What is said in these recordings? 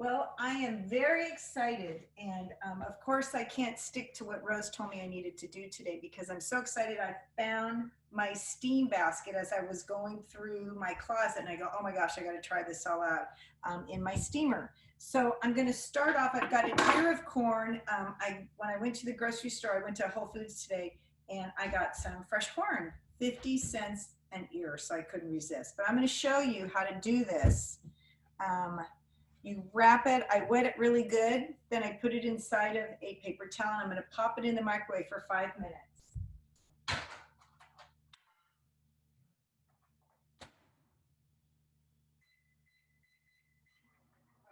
Well, I am very excited, and of course, I can't stick to what Rose told me I needed to do today because I'm so excited. I found my steam basket as I was going through my closet, and I go, "Oh my gosh, I got to try this all out in my steamer." So I'm going to start off. I've got an ear of corn. When I went to the grocery store, I went to Whole Foods today, and I got some fresh corn, 50 cents an ear, so I couldn't resist. But I'm going to show you how to do this. You wrap it, I wet it really good, then I put it inside of a paper towel, and I'm gonna pop it in the microwave for 5 minutes.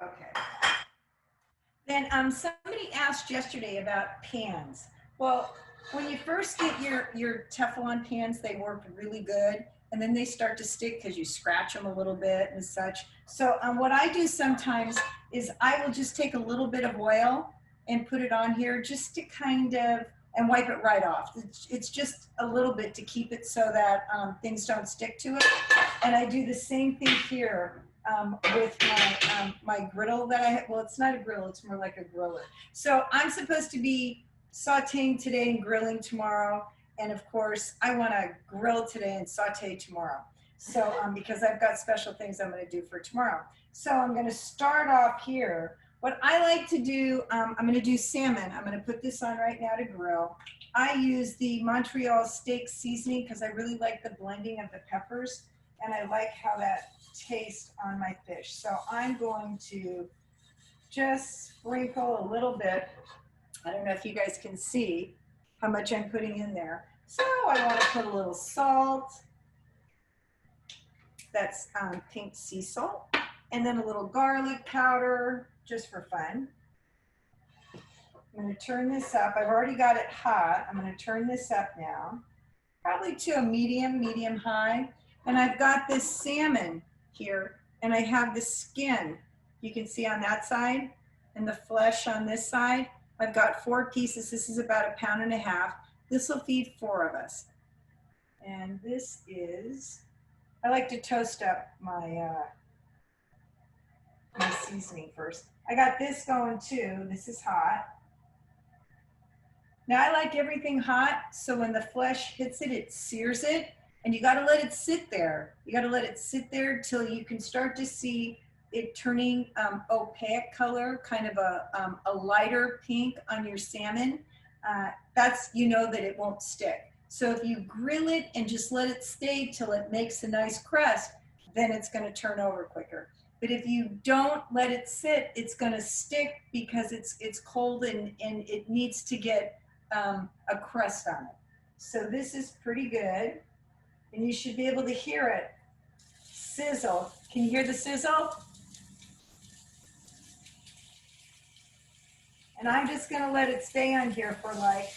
Okay. Then somebody asked yesterday about pans. Well, when you first get your Teflon pans, they work really good, and then they start to stick because you scratch them a little bit and such. So what I do sometimes is I will just take a little bit of oil and put it on here just to kind of, and wipe it right off. It's just a little bit to keep it so that things don't stick to it. And I do the same thing here with my griddle that I have. Well, it's not a griddle, it's more like a griller. So I'm supposed to be sauteing today and grilling tomorrow. And of course, I want to grill today and saute tomorrow. So because I've got special things I'm going to do for tomorrow. So I'm going to start off here. What I like to do, I'm going to do salmon. I'm going to put this on right now to grill. I use the Montreal steak seasoning because I really like the blending of the peppers, and I like how that tastes on my fish. So I'm going to just sprinkle a little bit. I don't know if you guys can see how much I'm putting in there. So I want to put a little salt. That's pink sea salt. And then a little garlic powder, just for fun. I'm going to turn this up. I've already got it hot. I'm going to turn this up now, probably to a medium high. And I've got this salmon here, and I have the skin. You can see on that side, and the flesh on this side. I've got 4 pieces. This is about 1.5 pounds. This will feed 4 of us. And this is, I like to toast up my my seasoning first. I got this going too. This is hot. Now I like everything hot, so when the flesh hits it, it sears it, and you got to let it sit there. You got to let it sit there till you can start to see it turning opaque color, kind of a lighter pink on your salmon. That's, you know, that it won't stick. So if you grill it and just let it stay till it makes a nice crust, then it's going to turn over quicker. But if you don't let it sit, it's going to stick because it's cold and it needs to get a crust on it. So this is pretty good, and you should be able to hear it sizzle. Can you hear the sizzle? And I'm just going to let it stay on here for like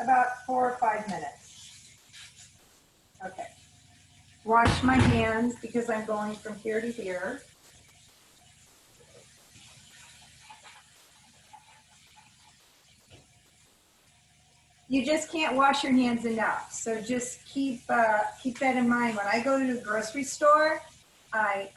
about 4 or 5 minutes. Okay. Wash my hands because I'm going from here to here. You just can't wash your hands enough. So just keep that in mind. When I go to the grocery store, I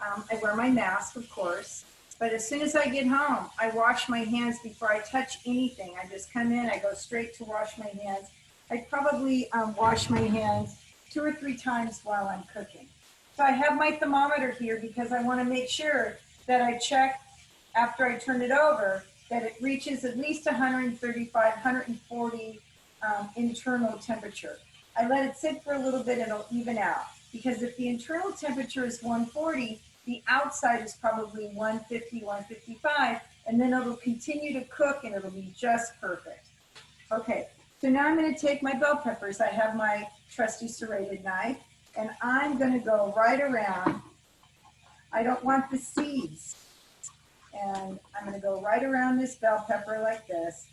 wear my mask, of course. But as soon as I get home, I wash my hands before I touch anything. I just come in, I go straight to wash my hands. I probably wash my hands 2 or 3 times while I'm cooking. So I have my thermometer here because I want to make sure that I check after I turn it over that it reaches at least 135, 140 internal temperature. I let it sit for a little bit and it'll even out, because if the internal temperature is 140, the outside is probably 150, 155, and then it'll continue to cook and it'll be just perfect. Okay, so now I'm going to take my bell peppers. I have my trusty serrated knife, and I'm going to go right around. I don't want the seeds, and I'm going to go right around this bell pepper like this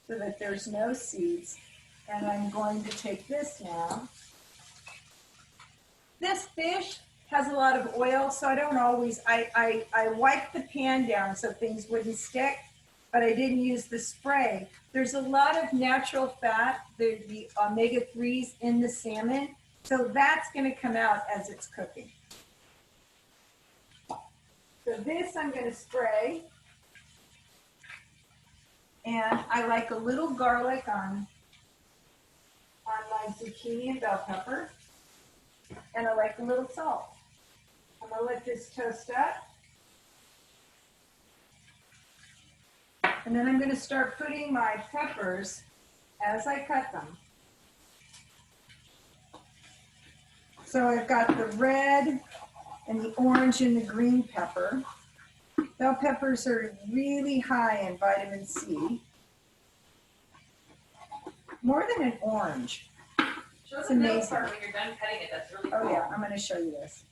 so that there's no seeds. And I'm going to take this now. This fish has a lot of oil, so I don't always, I wipe the pan down so things wouldn't stick, but I didn't use the spray. There's a lot of natural fat, the omega-3s in the salmon, so that's going to come out as it's cooking. this I'm going to spray. And I like a little garlic on my zucchini and bell pepper. And I like a little salt. I'm going to let this toast up. And then I'm going to start putting my peppers as I cut them. So I've got the red and the orange and the green pepper. Bell peppers are really high in vitamin C. More than an orange. It's amazing. Part when you're done cutting it, that's really cool. Oh yeah, I'm going to show you this.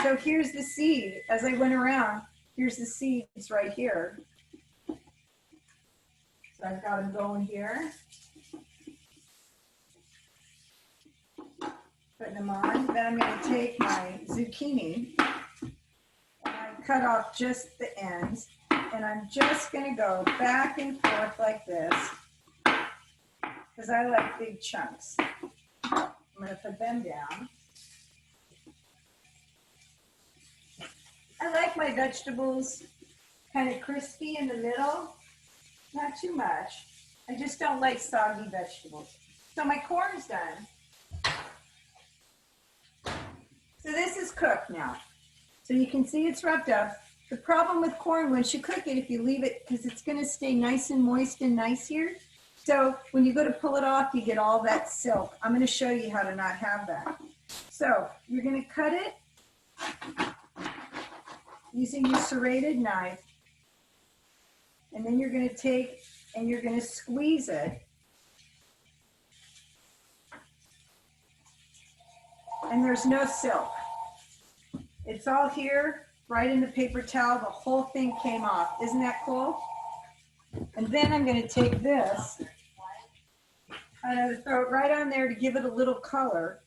So here's the seed. As I went around, here's the seeds right here. So I've got them going here. Putting them on. Then I'm going to take my zucchini and I cut off just the ends. And I'm just going to go back and forth like this because I like big chunks. I'm going to put them down. I like my vegetables kind of crispy in the middle. Not too much. I just don't like soggy vegetables. So my corn's done. So this is cooked now. So you can see it's wrapped up. The problem with corn, once you cook it, if you leave it, because it's going to stay nice and moist and nice here. So when you go to pull it off, you get all that silk. I'm going to show you how to not have that. So you're going to cut it using your serrated knife. And then you're going to take and you're going to squeeze it. And there's no silk. It's all here, right in the paper towel. The whole thing came off. Isn't that cool? And then I'm going to take this. I'm going to throw it right on there to give it a little color.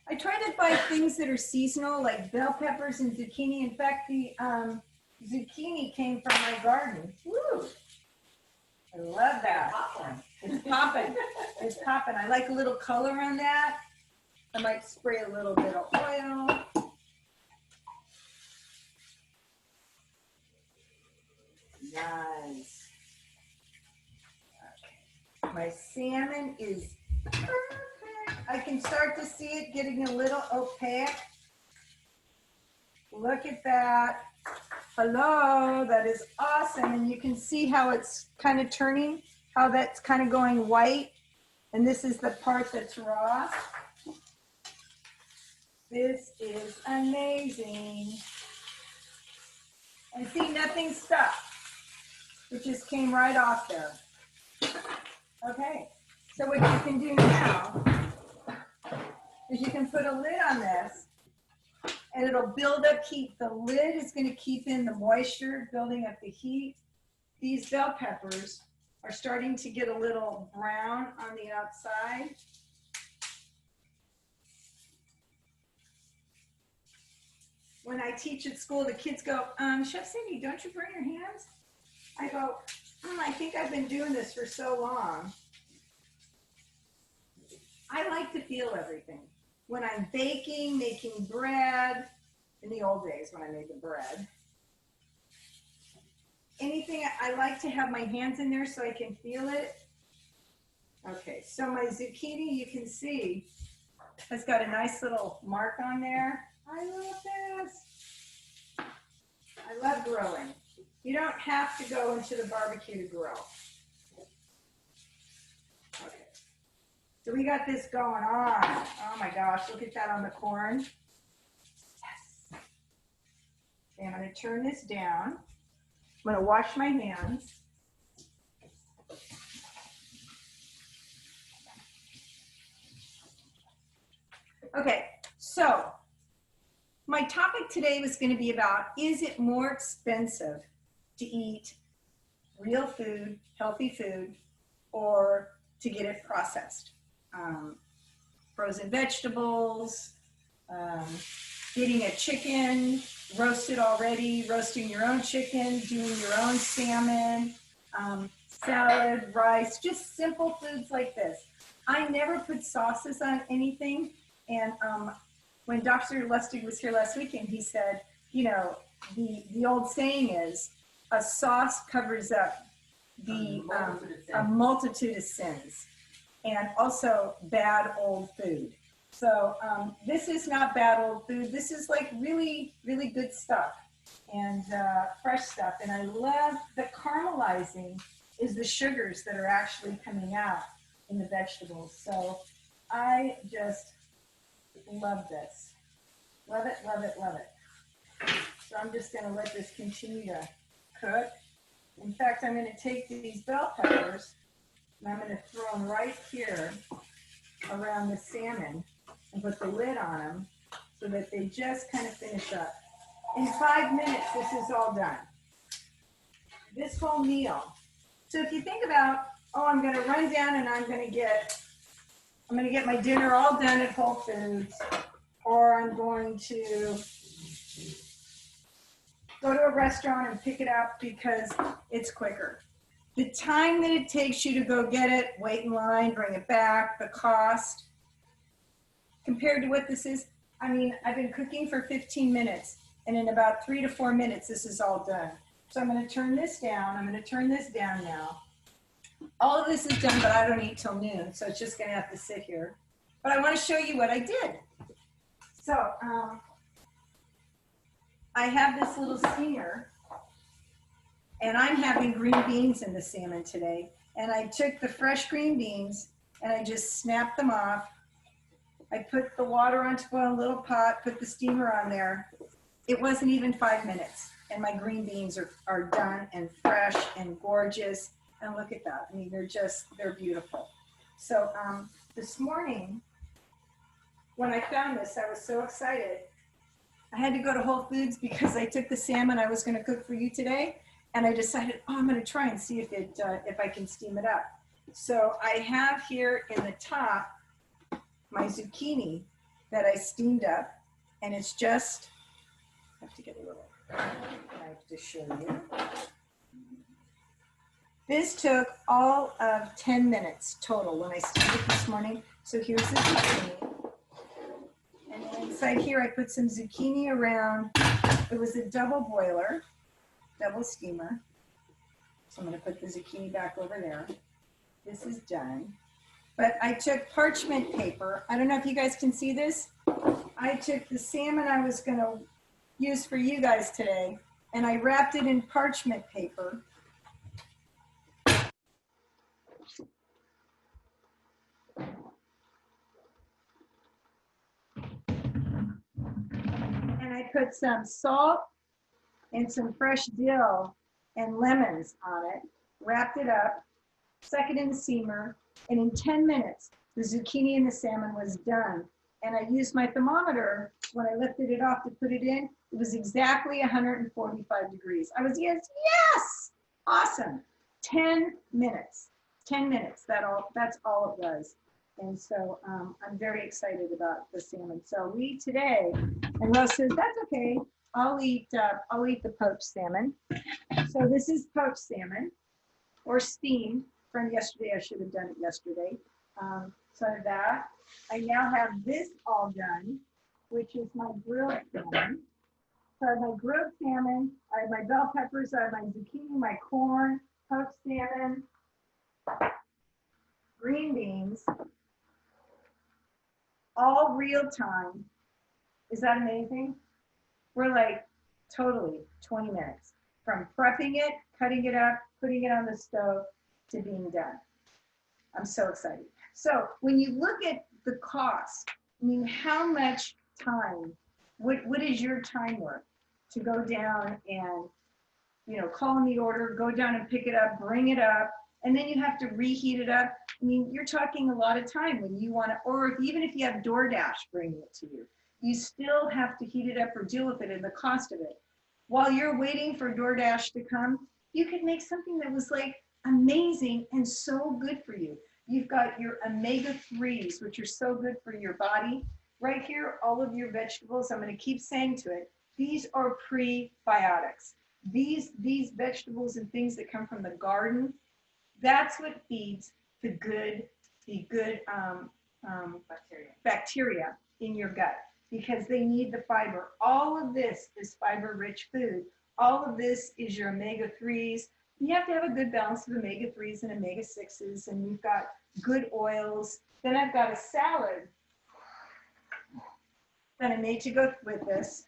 I try to buy things that are seasonal, like bell peppers and zucchini. In fact, the zucchini came from my garden. Woo! I love that. It's popping. It's popping. I like a little color on that. I might spray a little bit of oil. Nice. Okay. My salmon is perfect. I can start to see it getting a little opaque. Look at that. Hello, that is awesome. And you can see how it's kind of turning, how that's kind of going white. And this is the part that's raw. This is amazing. And see, nothing stuck. It just came right off there. Okay, so what you can do now is you can put a lid on this and it'll build up heat. The lid is going to keep in the moisture, building up the heat. These bell peppers are starting to get a little brown on the outside. When I teach at school, the kids go, Chef Cindy, don't you burn your hands? I go, I think I've been doing this for so long. I like to feel everything. When I'm baking, making bread, in the old days when I made the bread, anything, I like to have my hands in there so I can feel it. Okay, so my zucchini, you can see, has got a nice little mark on there. I love this. I love grilling. You don't have to go into the barbecue to grill. Okay. So we got this going on. Oh my gosh, look at that on the corn. Yes. Okay, I'm going to turn this down. I'm going to wash my hands. Okay, so my topic today was going to be about, is it more expensive to eat real food, healthy food, or to get it processed? Frozen vegetables, getting a chicken roasted already, roasting your own chicken, doing your own salmon, salad, rice, just simple foods like this. I never put sauces on anything. And when Dr. Lustig was here last weekend, he said, you know, the old saying is, a sauce covers up a multitude of sins, and also bad old food. So this is not bad old food. This is like really, really good stuff and fresh stuff. And I love the caramelizing is the sugars that are actually coming out in the vegetables. So I just love this. Love it, love it, love it. So I'm just going to let this continue to cook. In fact, I'm going to take these bell peppers and I'm going to throw them right here around the salmon and put the lid on them so that they just kind of finish up. In 5 minutes, this is all done. This whole meal. So if you think about, oh, I'm going to run down and I'm going to get my dinner all done at Whole Foods, or I'm going to go to a restaurant and pick it up because it's quicker. The time that it takes you to go get it, wait in line, bring it back, the cost, compared to what this is, I mean, I've been cooking for 15 minutes, and in about 3 to 4 minutes, this is all done. So I'm going to turn this down. I'm going to turn this down now. All of this is done, but I don't eat till noon, so it's just going to have to sit here. But I want to show you what I did. So I have this little steamer, and I'm having green beans in the salmon today. And I took the fresh green beans, and I just snapped them off. I put the water onto a little pot, put the steamer on there. It wasn't even 5 minutes, and my green beans are done and fresh and gorgeous. And look at that. I mean, they're beautiful. So this morning, when I found this, I was so excited. I had to go to Whole Foods because I took the salmon I was going to cook for you today, and I decided, oh, I'm going to try and see if I can steam it up. So I have here in the top my zucchini that I steamed up, and it's just, I have to get a little knife to show you. This took all of 10 minutes total when I steamed it this morning. So here's the zucchini. And then inside here, I put some zucchini around. It was a double boiler, double steamer. So I'm going to put the zucchini back over there. This is done. But I took parchment paper. I don't know if you guys can see this. I took the salmon I was going to use for you guys today, and I wrapped it in parchment paper. And I put some salt and some fresh dill and lemons on it, wrapped it up, stuck it in the steamer, and in 10 minutes, the zucchini and the salmon was done. And I used my thermometer when I lifted it off to put it in. It was exactly 145 degrees. I was, yes, awesome. 10 minutes, 10 minutes, that's all it was. And so I'm very excited about the salmon. So we today, and Rose says, that's okay. I'll eat the poached salmon. So this is poached salmon or steamed from yesterday. I should have done it yesterday. So that, I now have this all done, which is my grilled salmon. So I have my grilled salmon, I have my bell peppers, I have my zucchini, my corn, poached salmon, green beans, all real time. Is that amazing? We're like totally 20 minutes from prepping it, cutting it up, putting it on the stove to being done. I'm so excited. So when you look at the cost, I mean, how much time, what is your time worth to go down and, you know, call in the order, go down and pick it up, bring it up, and then you have to reheat it up. I mean, you're talking a lot of time when you want to, or even if you have DoorDash bringing it to you, you still have to heat it up or deal with it and the cost of it. While you're waiting for DoorDash to come, you could make something that was like amazing and so good for you. You've got your omega-3s, which are so good for your body. right here, all of your vegetables, I'm going to keep saying to it, these are prebiotics. These vegetables and things that come from the garden, that's what feeds the good bacteria in your gut because they need the fiber. All of this is fiber-rich food. All of this is your omega-3s. You have to have a good balance of omega-3s and omega-6s, and you've got good oils. Then I've got a salad that I made to go with this.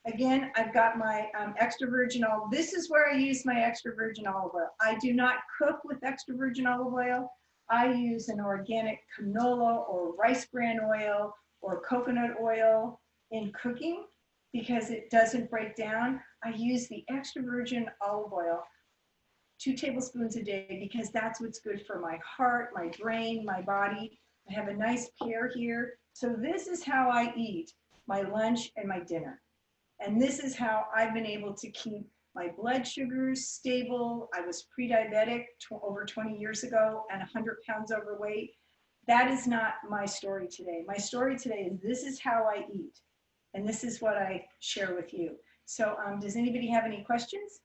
Again, I've got my extra virgin olive. This is where I use my extra virgin olive oil. I do not cook with extra virgin olive oil. I use an organic canola or rice bran oil or coconut oil in cooking because it doesn't break down. I use the extra virgin olive oil 2 tablespoons a day because that's what's good for my heart, my brain, my body. I have a nice pear here. So this is how I eat my lunch and my dinner. And this is how I've been able to keep my blood sugars stable. I was pre-diabetic over 20 years ago and 100 pounds overweight. That is not my story today. My story today is this is how I eat. And this is what I share with you. So does anybody have any questions?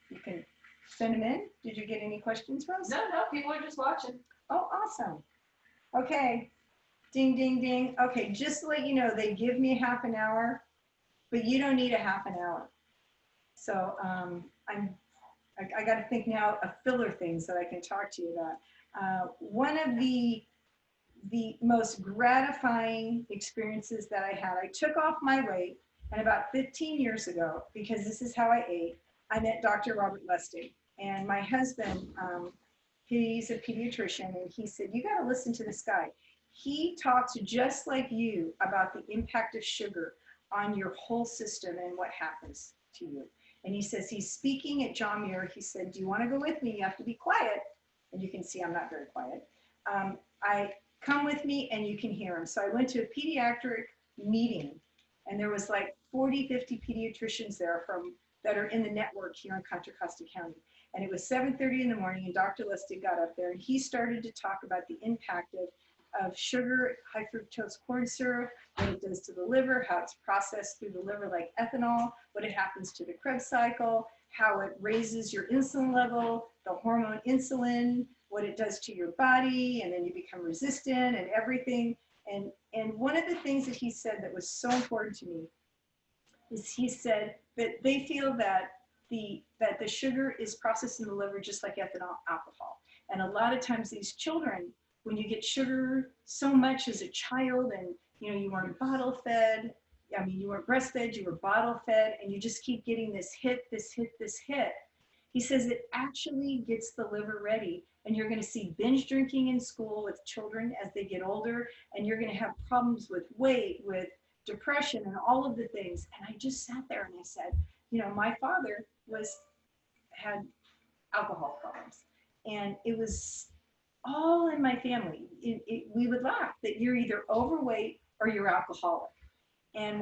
You can send them in. Did you get any questions, Rose? No, people are just watching. Oh, awesome. Okay. Ding, ding, ding. Okay, just to let you know, they give me half an hour, but you don't need a half an hour. So I got to think now of filler things that I can talk to you about. One of the most gratifying experiences that I had, I took off my weight, and about 15 years ago, because this is how I ate, I met Dr. Robert Lustig. And my husband, he's a pediatrician, and he said, you got to listen to this guy. He talks just like you about the impact of sugar on your whole system and what happens to you. And he says, he's speaking at John Muir. He said, do you want to go with me? You have to be quiet. And you can see I'm not very quiet. I come with me and you can hear him. So I went to a pediatric meeting, and there was like 40, 50 pediatricians there that are in the network here in Contra Costa County. And it was 7:30 in the morning, and Dr. Lustig got up there, and he started to talk about the impact of sugar, high fructose corn syrup, what it does to the liver, how it's processed through the liver like ethanol, what it happens to the Krebs cycle, how it raises your insulin level, the hormone insulin, what it does to your body, and then you become resistant and everything. And one of the things that he said that was so important to me is he said that they feel that the sugar is processed in the liver just like ethanol, alcohol. And a lot of times these children, when you get sugar so much as a child, and you weren't bottle fed, you weren't breastfed, you were bottle fed, and you just keep getting this hit, this hit, this hit. He says it actually gets the liver ready, and you're going to see binge drinking in school with children as they get older, and you're going to have problems with weight, with depression, and all of the things. And I just sat there and I said, my father had alcohol problems, and it was all in my family. We would laugh that you're either overweight or you're alcoholic. And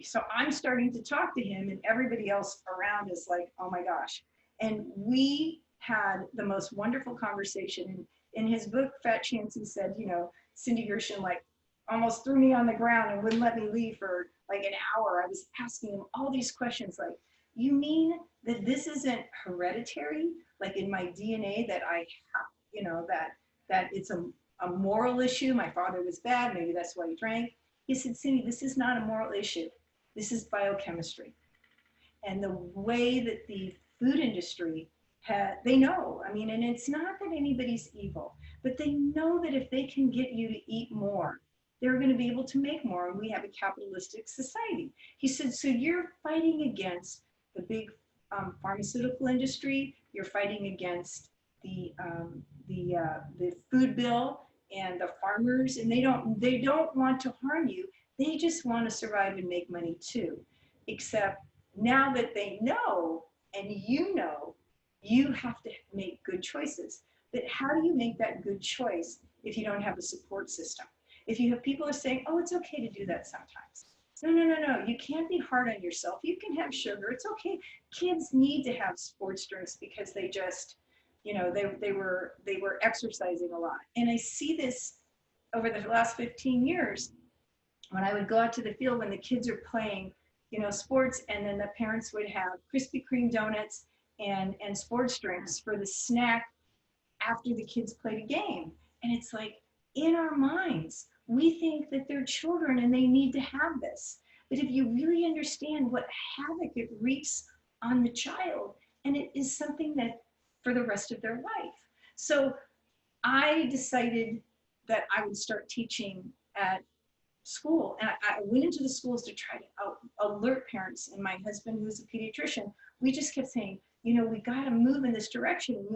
so I'm starting to talk to him, and everybody else around is like, oh my gosh. And we had the most wonderful conversation. In his book, Fat Chance, he said, Cindy Gershon like almost threw me on the ground and wouldn't let me leave for like an hour. I was asking him all these questions like, you mean that this isn't hereditary? Like in my DNA that I have, that it's a moral issue. My father was bad. Maybe that's why he drank. He said, Cindy, this is not a moral issue. This is biochemistry. And the way that the food industry they know, and it's not that anybody's evil, but they know that if they can get you to eat more, they're going to be able to make more. And we have a capitalistic society. He said, so you're fighting against the big pharmaceutical industry. You're fighting against the food bill and the farmers, and they don't want to harm you. They just want to survive and make money too. Except now that they know, and you have to make good choices. But how do you make that good choice if you don't have a support system? If you have people are saying, oh, it's okay to do that sometimes. No. You can't be hard on yourself. You can have sugar. It's okay. Kids need to have sports drinks because they just, they were exercising a lot. And I see this over the last 15 years. when I would go out to the field when the kids are playing, sports, and then the parents would have Krispy Kreme donuts and sports drinks for the snack after the kids played a game. And it's like, in our minds, we think that they're children and they need to have this. But if you really understand what havoc it wreaks on the child, and it is something that for the rest of their life. So I decided that I would start teaching at school. And I went into the schools to try to alert parents. And my husband, who's a pediatrician, we just kept saying, we got to move in this direction.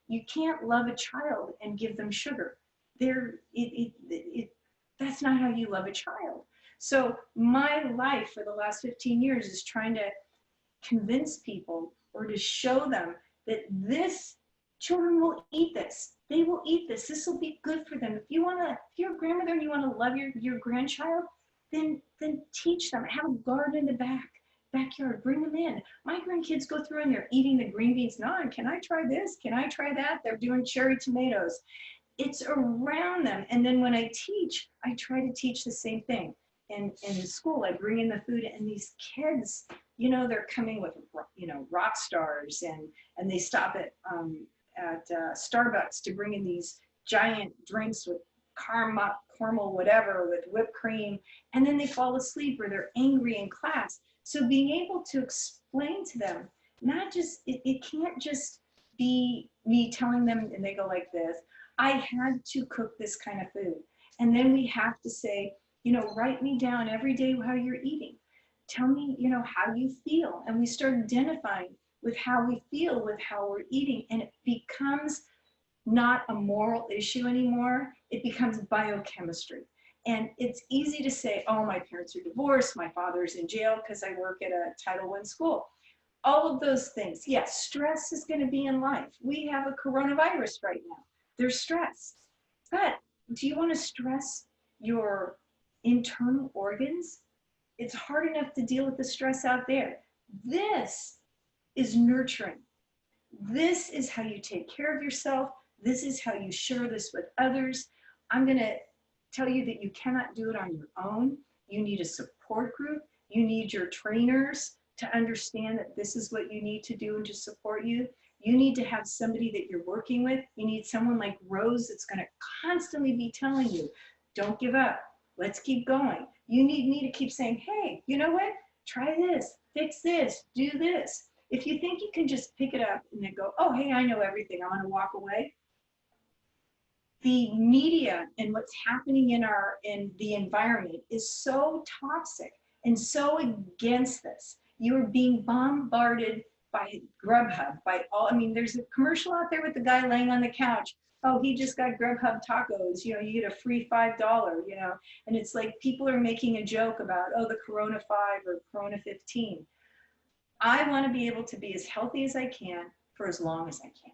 You can't love a child and give them sugar. That's not how you love a child. So my life for the last 15 years is trying to convince people or to show them that children will eat this. They will eat this. This will be good for them. If you're a grandmother and you want to love your grandchild, then teach them. Have a garden in the backyard. Bring them in. My grandkids go through and they're eating the green beans. No, can I try this? Can I try that? They're doing cherry tomatoes. It's around them. And then when I teach, I try to teach the same thing. In school, I bring in the food, and these kids, they're coming with, rock stars, and they stop at Starbucks to bring in these giant drinks with caramel, whatever, with whipped cream, and then they fall asleep or they're angry in class. So being able to explain to them, not just, it can't just be me telling them and they go like this. I had to cook this kind of food. And then we have to say, write me down every day how you're eating. Tell me, how you feel. And we start identifying with how we feel, with how we're eating. And it becomes not a moral issue anymore. It becomes biochemistry. And it's easy to say, oh, my parents are divorced, my father's in jail because I work at a Title I school. All of those things. Yes, stress is going to be in life. We have a coronavirus right now. There's stress. But do you want to stress your internal organs? It's hard enough to deal with the stress out there. This is nurturing. This is how you take care of yourself. This is how you share this with others. I'm going to tell you that you cannot do it on your own. You need a support group. You need your trainers to understand that this is what you need to do and to support you. You need to have somebody that you're working with. You need someone like Rose that's going to constantly be telling you, don't give up. Let's keep going. You need me to keep saying, hey, you know what? Try this, fix this, do this. If you think you can just pick it up and then go, oh, hey, I know everything, I'm going to walk away. The media and what's happening in the environment is so toxic and so against this. You are being bombarded by Grubhub, there's a commercial out there with the guy laying on the couch. Oh, he just got Grubhub tacos, you get a free $5, and it's like people are making a joke about, oh, the Corona 5 or Corona 15. I want to be able to be as healthy as I can for as long as I can.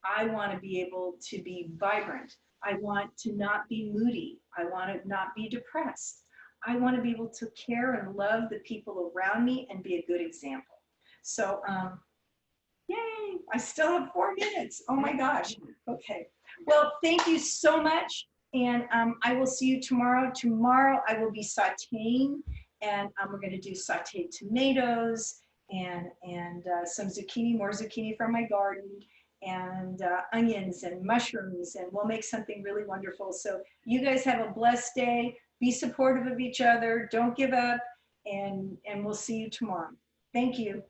I want to be able to be vibrant. I want to not be moody. I want to not be depressed. I want to be able to care and love the people around me and be a good example. So, yay, I still have 4 minutes. Oh my gosh. Okay. Well, thank you so much. And I will see you tomorrow. Tomorrow I will be sauteing, and we're going to do sauteed tomatoes and some zucchini, more zucchini from my garden, and onions and mushrooms, and we'll make something really wonderful. So you guys have a blessed day. Be supportive of each other. Don't give up, and we'll see you tomorrow. Thank you.